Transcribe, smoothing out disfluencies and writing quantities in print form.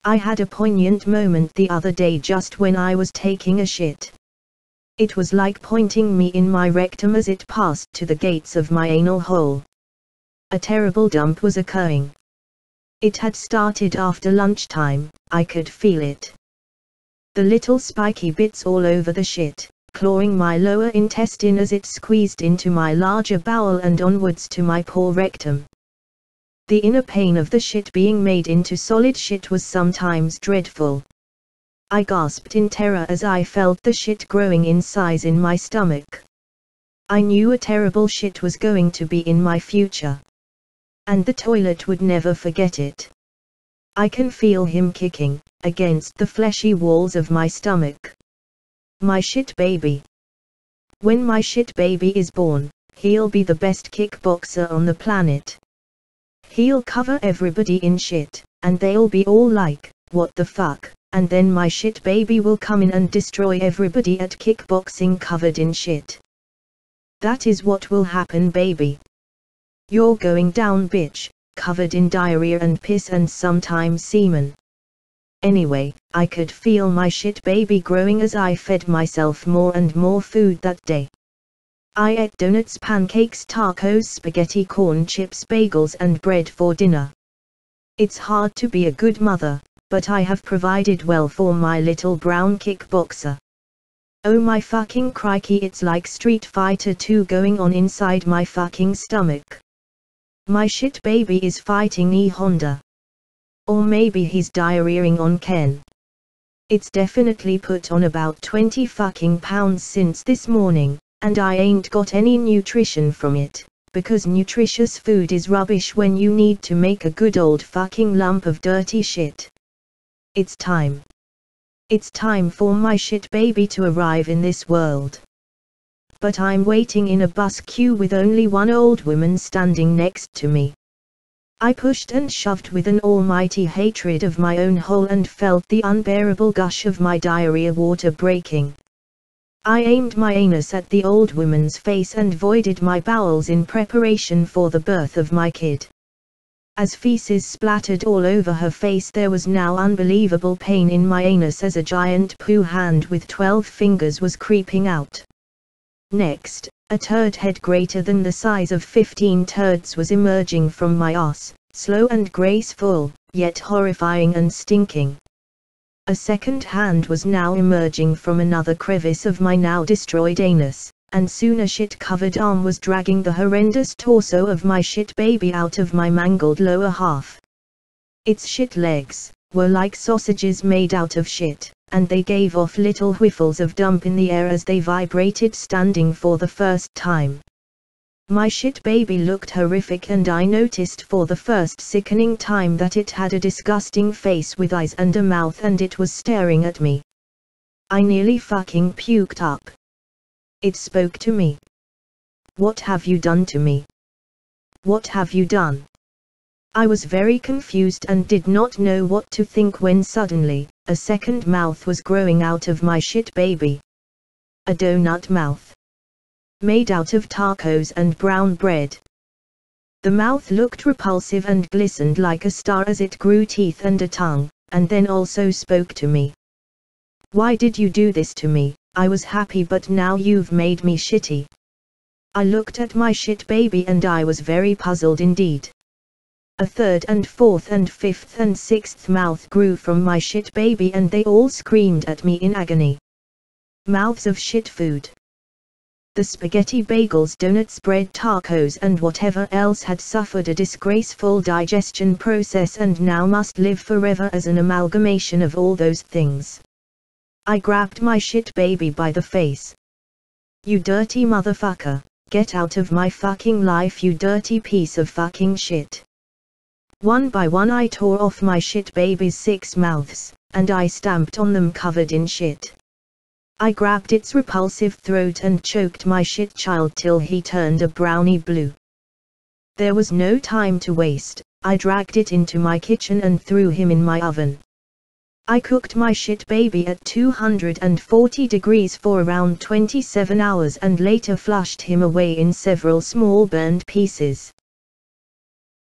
I had a poignant moment the other day just when I was taking a shit. It was like pointing me in my rectum as it passed to the gates of my anal hole. A terrible dump was occurring. It had started after lunchtime, I could feel it. The little spiky bits all over the shit, clawing my lower intestine as it squeezed into my larger bowel and onwards to my poor rectum. The inner pain of the shit being made into solid shit was sometimes dreadful. I gasped in terror as I felt the shit growing in size in my stomach. I knew a terrible shit was going to be in my future. And the toilet would never forget it. I can feel him kicking against the fleshy walls of my stomach. My shit baby. When my shit baby is born, he'll be the best kickboxer on the planet. He'll cover everybody in shit, and they'll be all like, what the fuck, and then my shit baby will come in and destroy everybody at kickboxing covered in shit. That is what will happen, baby. You're going down, bitch, covered in diarrhea and piss and sometimes semen. Anyway, I could feel my shit baby growing as I fed myself more and more food that day. I ate donuts, pancakes, tacos, spaghetti, corn chips, bagels and bread for dinner. It's hard to be a good mother, but I have provided well for my little brown kickboxer. Oh my fucking crikey, it's like Street Fighter 2 going on inside my fucking stomach. My shit baby is fighting E Honda. Or maybe he's diarrheaing on Ken. It's definitely put on about 20 fucking pounds since this morning, and I ain't got any nutrition from it, because nutritious food is rubbish when you need to make a good old fucking lump of dirty shit. It's time. It's time for my shit baby to arrive in this world. But I'm waiting in a bus queue with only one old woman standing next to me. I pushed and shoved with an almighty hatred of my own hole and felt the unbearable gush of my diarrhea water breaking. I aimed my anus at the old woman's face and voided my bowels in preparation for the birth of my kid. As feces splattered all over her face, there was now unbelievable pain in my anus as a giant poo hand with 12 fingers was creeping out. Next, a turd head greater than the size of 15 turds was emerging from my ass, slow and graceful, yet horrifying and stinking. A second hand was now emerging from another crevice of my now destroyed anus, and soon a shit-covered arm was dragging the horrendous torso of my shit baby out of my mangled lower half. Its shit legs were like sausages made out of shit, and they gave off little whiffles of dump in the air as they vibrated standing for the first time. My shit baby looked horrific, and I noticed for the first sickening time that it had a disgusting face with eyes and a mouth, and it was staring at me. I nearly fucking puked up. It spoke to me. What have you done to me? What have you done? I was very confused and did not know what to think when suddenly, a second mouth was growing out of my shit baby. A donut mouth. Made out of tacos and brown bread. The mouth looked repulsive and glistened like a star as it grew teeth and a tongue, and then also spoke to me. Why did you do this to me? I was happy, but now you've made me shitty. I looked at my shit baby and I was very puzzled indeed. A third and fourth and fifth and sixth mouth grew from my shit baby, and they all screamed at me in agony. Mouths of shit food. The spaghetti, bagels, donuts, bread, tacos and whatever else had suffered a disgraceful digestion process and now must live forever as an amalgamation of all those things. I grabbed my shit baby by the face. You dirty motherfucker, get out of my fucking life, you dirty piece of fucking shit. One by one I tore off my shit baby's 6 mouths, and I stamped on them covered in shit. I grabbed its repulsive throat and choked my shit child till he turned a browny blue. There was no time to waste. I dragged it into my kitchen and threw him in my oven. I cooked my shit baby at 240 degrees for around 27 hours and later flushed him away in several small burned pieces.